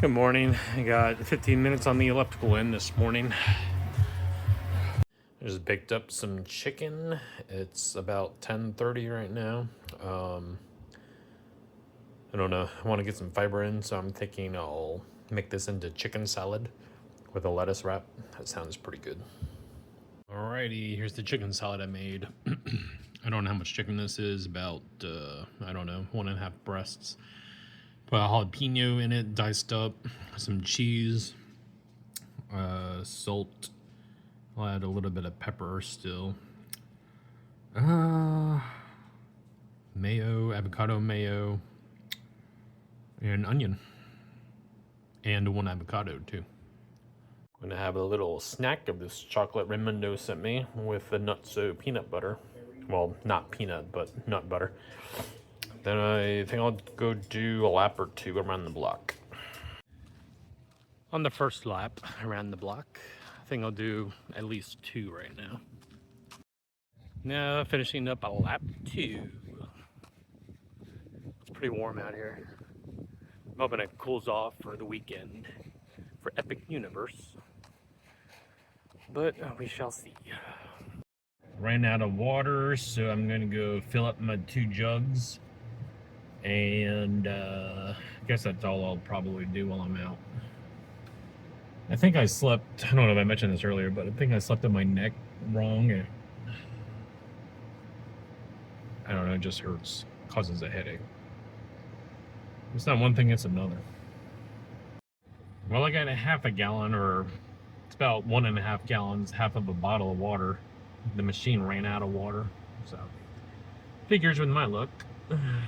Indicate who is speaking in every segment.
Speaker 1: Good morning. I got 15 minutes on the elliptical end this morning. I just baked up some chicken. It's about 10:30 right now. I don't know. I want to get some fiber in, so I'm thinking I'll make this into chicken salad with a lettuce wrap. That sounds pretty good. Alrighty, here's the chicken salad I made. I don't know how much chicken this is, about, I don't know, 1.5 breasts. Put a jalapeno in it, diced up, some cheese, salt. I'll add a little bit of pepper still. Mayo, avocado mayo, and onion. And one avocado too. I'm gonna have a little snack of this chocolate Raimundo sent me with the nutso peanut butter. Well, not peanut, but nut butter. Then I think I'll go do a lap or two around the block. On the first lap around the block, I think I'll do at least 2 right now. Now finishing up a lap 2. It's pretty warm out here. I'm hoping it cools off for the weekend for Epic Universe, but we shall see. Ran out of water, so I'm gonna go fill up my 2 jugs, and I guess that's all I'll probably do while I'm out. I think I slept, I don't know if I mentioned this earlier, but I think I slept on my neck wrong. I don't know, it just hurts, causes a headache. It's not one thing, it's another. Well, I got a half a gallon, or it's about 1.5 gallons, half of a bottle of water. The machine ran out of water, so figures with my luck.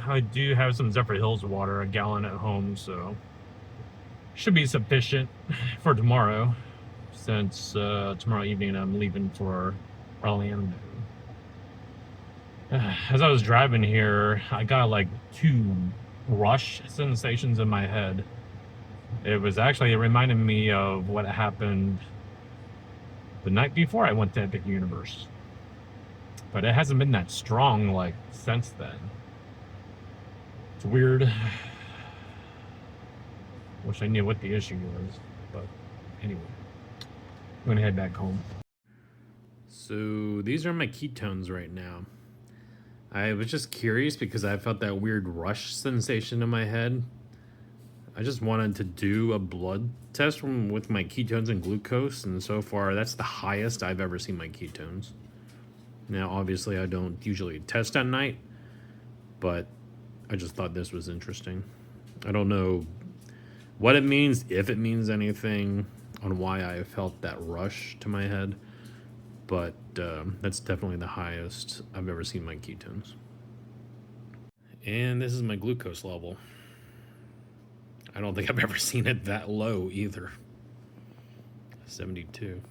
Speaker 1: I do have some Zephyr Hills water, a gallon at home, so should be sufficient for tomorrow, since tomorrow evening I'm leaving for Orlando. As I was driving here, I got like 2 rush sensations in my head. It reminded me of what happened the night before I went to Epic Universe. But it hasn't been that strong like since then. It's weird. Wish I knew what the issue was, but anyway. I'm gonna head back home. So these are my ketones right now. I was just curious because I felt that weird rush sensation in my head. I just wanted to do a blood test with my ketones and glucose, and so far that's the highest I've ever seen my ketones. Now, obviously, I don't usually test at night, but I just thought this was interesting. I don't know what it means, if it means anything, on why I felt that rush to my head, but that's definitely the highest I've ever seen my ketones. And this is my glucose level. I don't think I've ever seen it that low either. 72.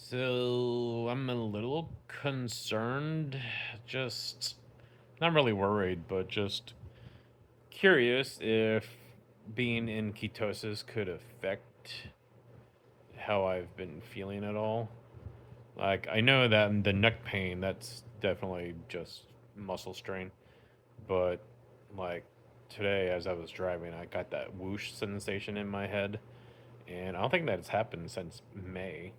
Speaker 1: So I'm a little concerned, just not really worried, but just curious if being in ketosis could affect how I've been feeling at all. Like, I know that the neck pain, that's definitely just muscle strain, but like today as I was driving, I got that whoosh sensation in my head, and I don't think that's happened since May.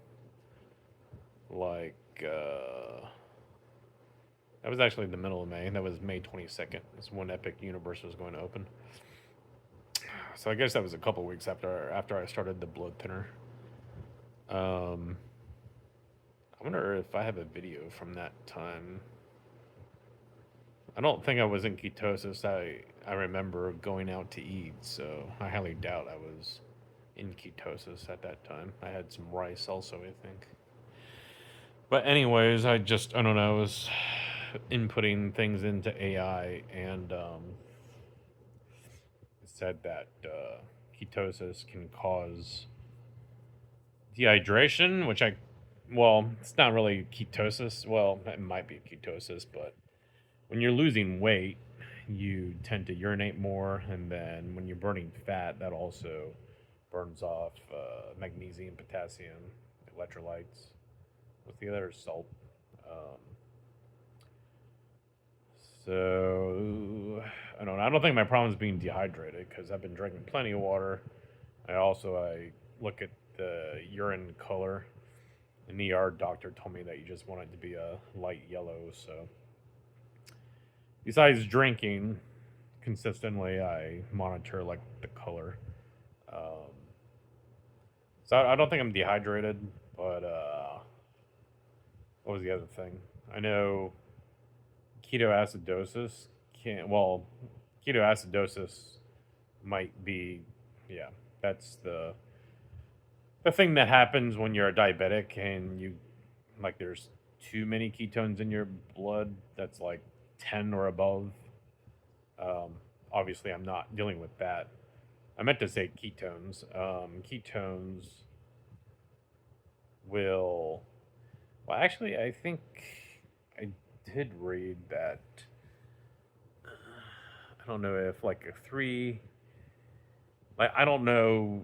Speaker 1: Like, that was actually the middle of May. That was May 22nd. Is when Epic Universe was going to open. So I guess that was a couple weeks after I started the blood thinner. I wonder if I have a video from that time. I don't think I was in ketosis. I remember going out to eat, so I highly doubt I was in ketosis at that time. I had some rice also, I think. But anyways, I don't know, I was inputting things into AI, and it said that ketosis can cause dehydration, well, it's not really ketosis. Well, it might be ketosis, but when you're losing weight, you tend to urinate more, and then when you're burning fat, that also burns off magnesium, potassium, electrolytes. What's the other? Salt. So I don't know. I don't think my problem is being dehydrated because I've been drinking plenty of water. I look at the urine color. An ER doctor told me that you just want it to be a light yellow. So besides drinking consistently, I monitor like the color. Um, so I don't think I'm dehydrated, but what was the other thing? I know ketoacidosis can well ketoacidosis might be, yeah, that's the thing that happens when you're a diabetic and you like there's too many ketones in your blood that's like 10 or above. um, Obviously I'm not dealing with that. I meant to say ketones. Ketones will, well, actually I think I did read that. I don't know if like a three, like I don't know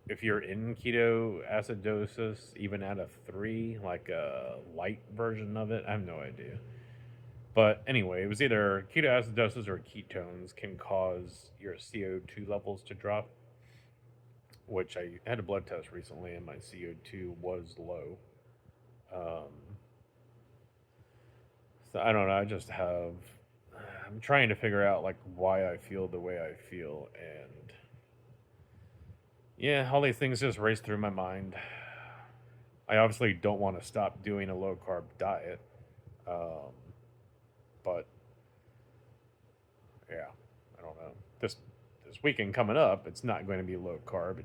Speaker 1: if you're in ketoacidosis, even at a three, like a light version of it. I have no idea. But anyway, it was either ketoacidosis or ketones can cause your CO2 levels to drop, which I had a blood test recently and my CO2 was low. Um, so I don't know. I'm trying to figure out like why I feel the way I feel, and yeah, all these things just race through my mind. I obviously don't want to stop doing a low carb diet, um, but yeah, I don't know. This weekend coming up, it's not going to be low carb.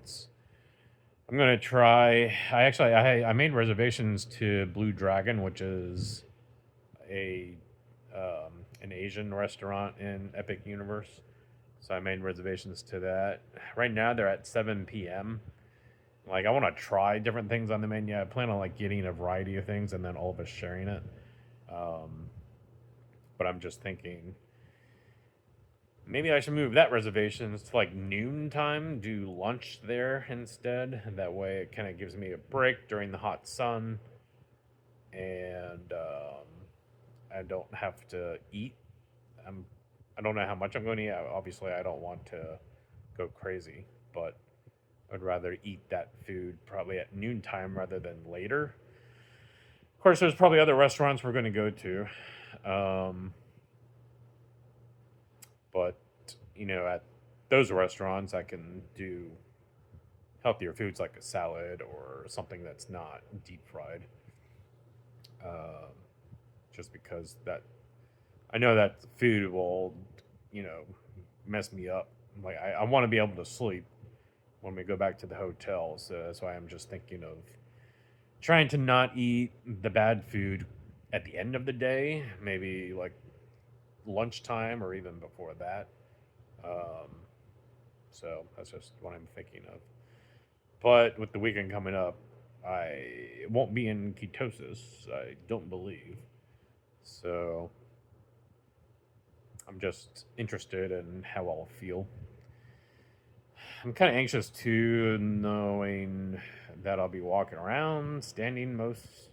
Speaker 1: I'm going to try. I made reservations to Blue Dragon, which is a an Asian restaurant in Epic Universe. So I made reservations to that. Right now they're at 7 p.m. Like I want to try different things on the menu. I plan on like getting a variety of things and then all of us sharing it. Um, but I'm just thinking maybe I should move that reservations to like noon time, do lunch there instead. And that way it kind of gives me a break during the hot sun, and I don't have to eat. I'm I don't know how much I'm going to eat. Obviously, I don't want to go crazy, but I'd rather eat that food probably at noontime rather than later. Of course, there's probably other restaurants we're going to go to, um, but at those restaurants, I can do healthier foods like a salad or something that's not deep fried. Um, just because that I know that food will, you know, mess me up. Like I want to be able to sleep when we go back to the hotel, so that's why I'm just thinking of trying to not eat the bad food at the end of the day, maybe like lunchtime or even before that. Um, so that's just what I'm thinking of. But with the weekend coming up, I won't be in ketosis, I don't believe. So I'm just interested in how I'll feel. I'm kind of anxious too, knowing that I'll be walking around, standing most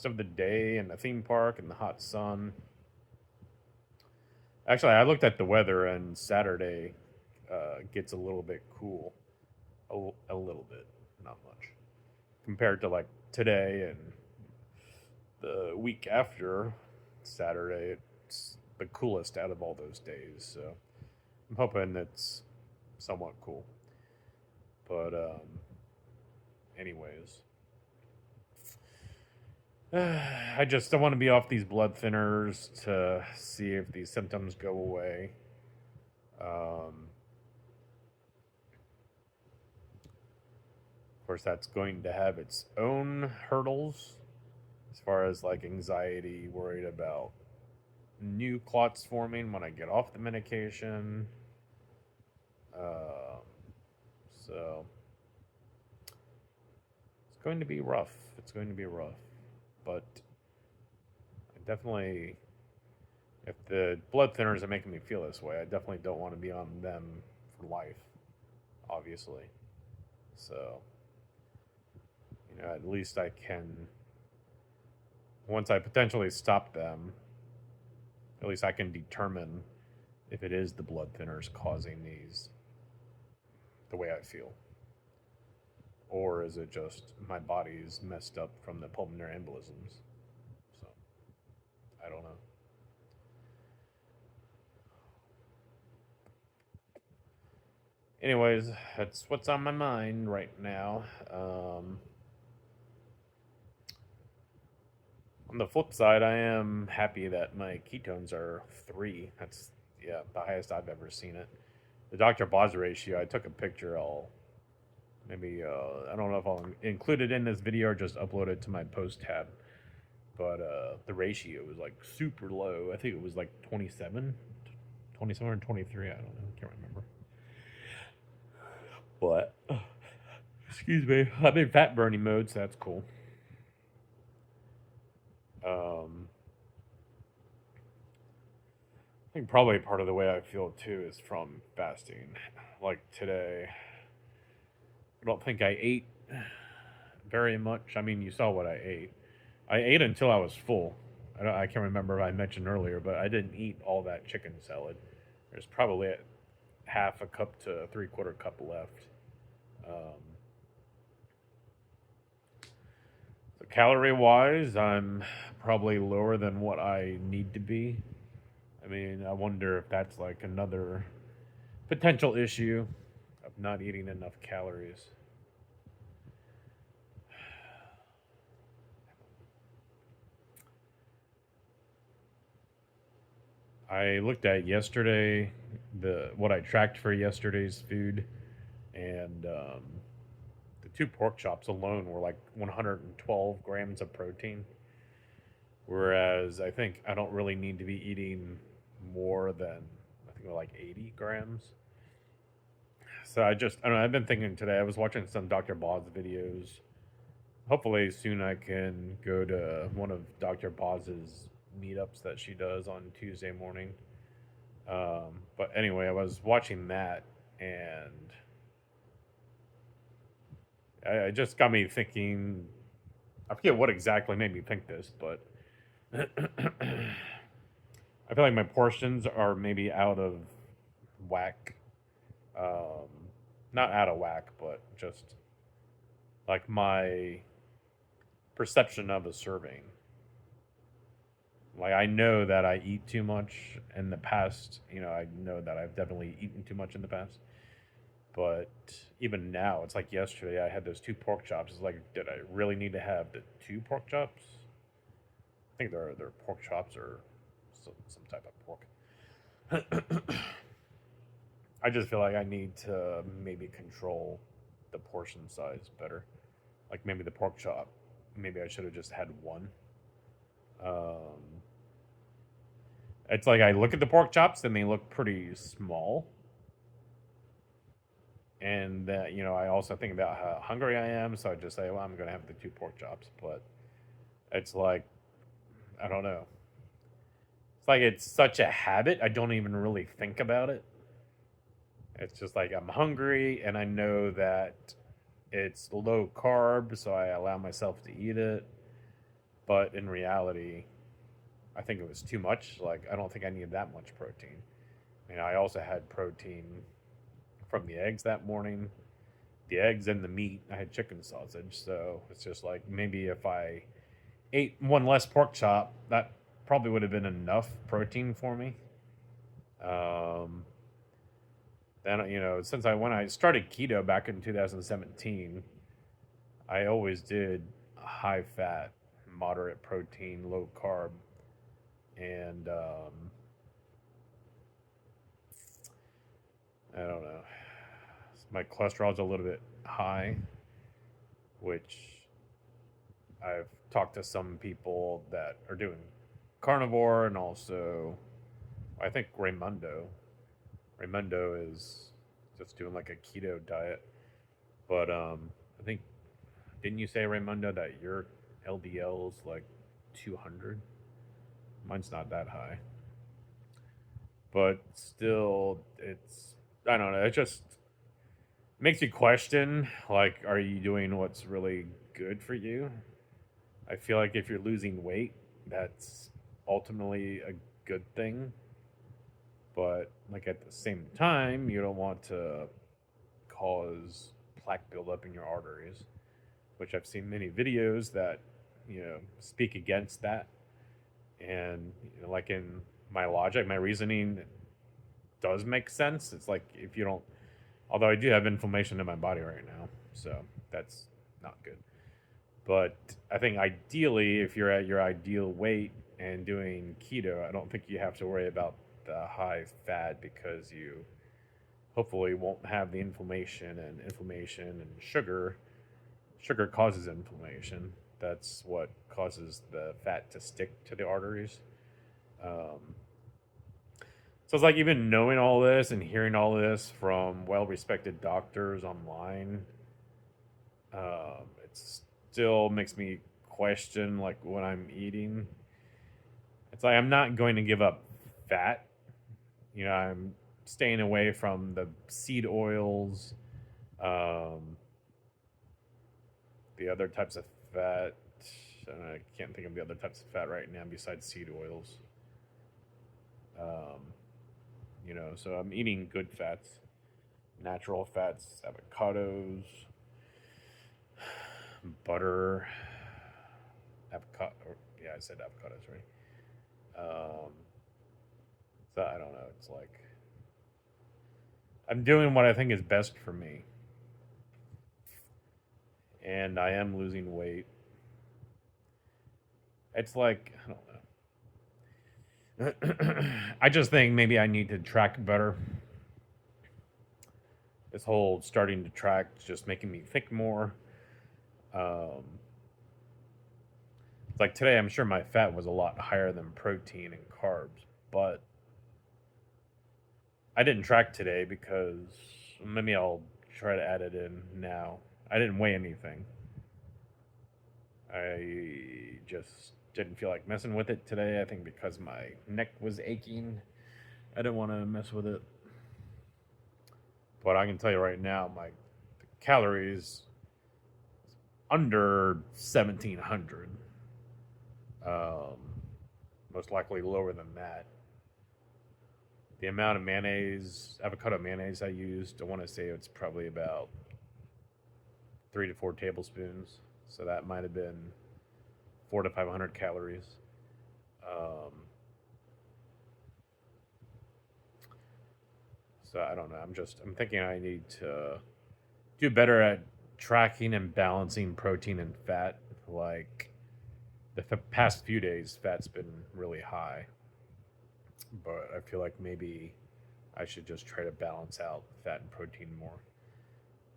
Speaker 1: of the day in the theme park in the hot sun. Actually, I looked at the weather, and Saturday gets a little bit cool, a little bit, not much, compared to like today and the week after Saturday. It's the coolest out of all those days, so I'm hoping it's somewhat cool. But anyways, I want to be off these blood thinners to see if these symptoms go away. Of course, that's going to have its own hurdles as far as like anxiety, worried about new clots forming when I get off the medication. Um, so it's going to be rough. It's going to be rough. But I definitely, if the blood thinners are making me feel this way, I definitely don't want to be on them for life, obviously. So, at least I can, once I potentially stop them, At least I can determine if it is the blood thinners causing these the way I feel. Or is it just my body's messed up from the pulmonary embolisms? So, I don't know. Anyways, that's what's on my mind right now. On the flip side, I am happy that my ketones are 3. That's, yeah, the highest I've ever seen it. The Dr. Boz ratio, I took a picture. I'll maybe, I don't know if I'll include it in this video or just upload it to my post tab. But the ratio was like super low. I think it was like 27 or 23. I don't know. I can't remember. But, excuse me, I'm in fat burning mode, so that's cool. I think probably part of the way I feel too is from fasting. Like today, I don't think I ate very much. I mean, you saw what I ate. I ate until I was full. I can't remember if I mentioned earlier, but I didn't eat all that chicken salad. There's probably a half a cup to 3/4 cup left. So calorie wise, I'm probably lower than what I need to be. I mean, I wonder if that's like another potential issue of not eating enough calories. I looked at yesterday what I tracked for yesterday's food, and the 2 pork chops alone were like 112 grams of protein. Whereas I think I don't really need to be eating more than I think like 80 grams. So I don't know. I've been thinking today. I was watching some Dr. Boz videos. Hopefully soon I can go to one of Dr. Boz's meetups that she does on Tuesday morning. But anyway, I was watching that, and I just got me thinking. I forget what exactly made me think this, but I feel like my portions are maybe out of whack. Not out of whack, but just like my perception of a serving. Like I know that I eat too much in the past. I know that I've definitely eaten too much in the past. But even now, it's like yesterday I had those 2 pork chops. It's like, did I really need to have the 2 pork chops? I think they're pork chops or some type of pork. I just feel like I need to maybe control the portion size better. Like maybe the pork chop, maybe I should have just had 1. It's like I look at the pork chops and they look pretty small. And I also think about how hungry I am, so I just say, well, I'm going to have the 2 pork chops. But it's like, I don't know. It's like it's such a habit, I don't even really think about it. It's just like I'm hungry, and I know that it's low carb, so I allow myself to eat it. But in reality, I think it was too much. Like, I don't think I needed that much protein. I mean, I also had protein from the eggs that morning. The eggs and the meat, I had chicken sausage. So it's just like maybe if I ate 1 less pork chop, that probably would have been enough protein for me. Then, since when I started keto back in 2017, I always did high fat, moderate protein, low carb, and I don't know. My cholesterol's a little bit high, which I've talked to some people that are doing carnivore, and also I think Raymundo is just doing like a keto diet. But I think, didn't you say, Raymundo, that your LDL is like 200? Mine's not that high. But still, I don't know, it just makes you question, like, are you doing what's really good for you? I feel like if you're losing weight, that's ultimately a good thing, but like at the same time, you don't want to cause plaque buildup in your arteries, which I've seen many videos that speak against that. And like in my logic, my reasoning does make sense. It's like if you don't, although I do have inflammation in my body right now, so that's not good. But I think ideally, if you're at your ideal weight and doing keto, I don't think you have to worry about the high fat because you hopefully won't have the inflammation and sugar. Sugar causes inflammation. That's what causes the fat to stick to the arteries. Um, so it's like even knowing all this and hearing all this from well-respected doctors online, it still makes me question like what I'm eating. It's like I'm not going to give up fat. I'm staying away from the seed oils, um, the other types of fat. I can't think of the other types of fat right now besides seed oils. Um, so I'm eating good fats, natural fats, avocados, butter, avocado. Yeah, I said avocados, right? So I don't know. It's like I'm doing what I think is best for me, and I am losing weight. It's like I don't know. I just think maybe I need to track better. This whole starting to track is just making me think more. Um, it's like today, I'm sure my fat was a lot higher than protein and carbs, but I didn't track today because maybe I'll try to add it in now. I didn't weigh anything. I just didn't feel like messing with it today. I think because my neck was aching, I didn't want to mess with it. But I can tell you right now, my calories under 1,700. Um, Most likely lower than that. The amount of mayonnaise, avocado mayonnaise I used, I want to say it's probably about 3 to 4 tablespoons. So that might have been 400 to 500 calories. Um, so I don't know. I'm thinking I need to do better at tracking and balancing protein and fat. Like the past few days, fat's been really high, but I feel like maybe I should just try to balance out fat and protein more.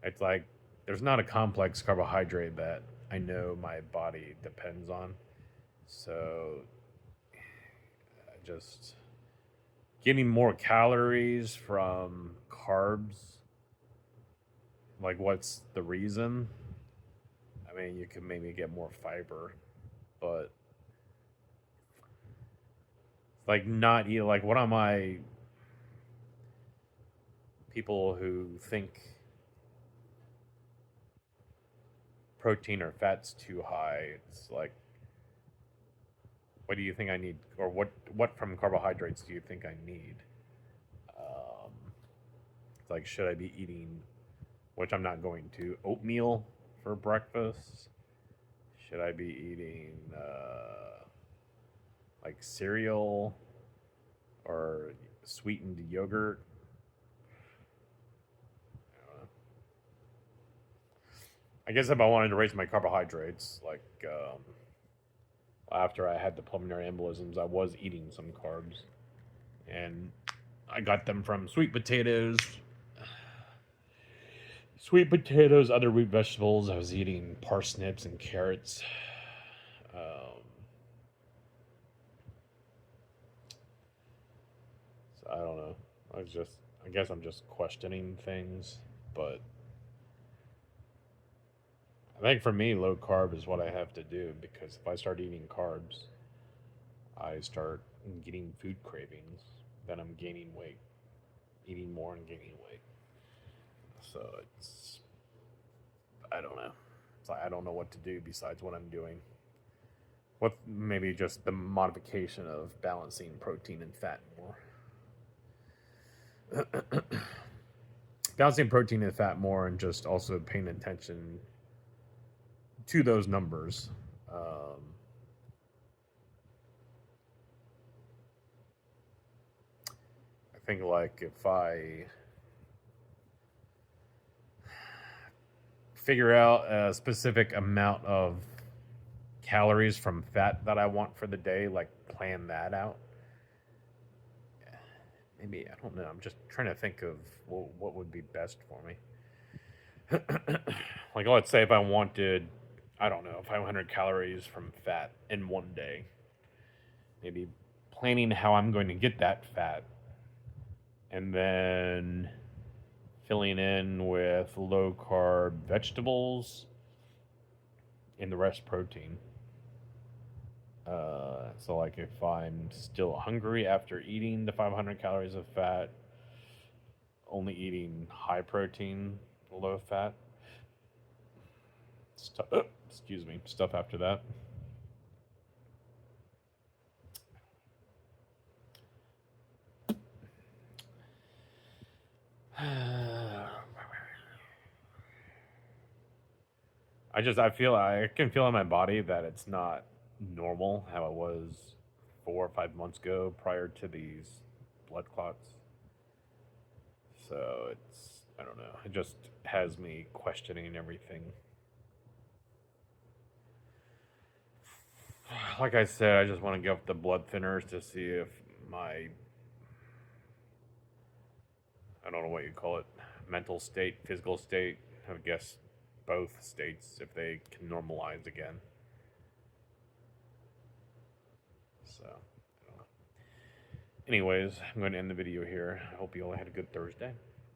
Speaker 1: It's like there's not a complex carbohydrate that I know my body depends on. So just getting more calories from carbs, like what's the reason? I mean, you can maybe get more fiber, but like not eat like what am I people who think protein or fat's too high. It's like what do you think I need or what from carbohydrates do you think I need? Um, it's like should I be eating which I'm not going to oatmeal for breakfast? Should I be eating like cereal or sweetened yogurt? I guess if I wanted to raise my carbohydrates, like after I had the pulmonary embolisms, I was eating some carbs, and I got them from sweet potatoes, other root vegetables. I was eating parsnips and carrots. Um, so I don't know. I guess I'm just questioning things, but I think for me, low carb is what I have to do because if I start eating carbs, I start getting food cravings. Then I'm gaining weight, eating more and gaining weight. So I don't know. It's like I don't know what to do besides what I'm doing. What maybe just the modification of balancing protein and fat more. Balancing protein and fat more, and just also paying attention to those numbers. I think like if I figure out a specific amount of calories from fat that I want for the day, like plan that out. Maybe, I don't know. I'm just trying to think of what would be best for me. Like, let's say if I wanted, I don't know, 500 calories from fat in one day, maybe planning how I'm going to get that fat and then filling in with low carb vegetables and the rest protein. So, like, if I'm still hungry after eating the 500 calories of fat, only eating high protein, low fat stuff. Excuse me, stuff after that. I can feel in my body that it's not normal how it was 4 or 5 months ago prior to these blood clots. So I don't know, it just has me questioning everything. Like I said, I just want to give up the blood thinners to see if my, I don't know what you call it, mental state, physical state, I would guess both states, if they can normalize again. So, I don't know. Anyways, I'm going to end the video here. I hope you all had a good Thursday.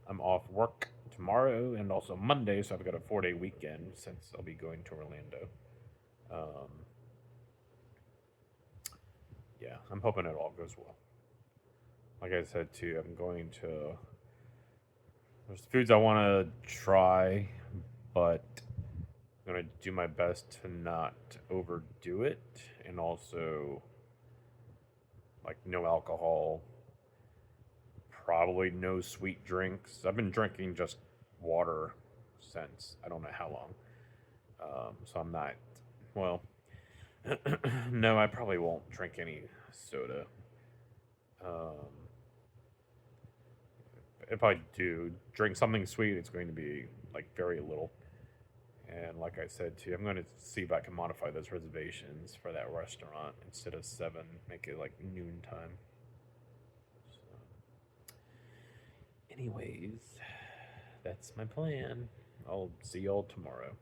Speaker 1: I'm off work tomorrow and also Monday, so I've got a 4-day weekend since I'll be going to Orlando. Yeah, I'm hoping it all goes well. Like I said too, I'm going to. There's foods I want to try, but I'm going to do my best to not overdo it, and also like no alcohol, probably no sweet drinks. I've been drinking just water since I don't know how long. So I'm not, well, no, I probably won't drink any soda. Um, if I do drink something sweet, it's going to be like very little. And like I said too, I'm going to see if I can modify those reservations for that restaurant. Instead of 7, make it like noon time. So, anyways, that's my plan. I'll see y'all tomorrow.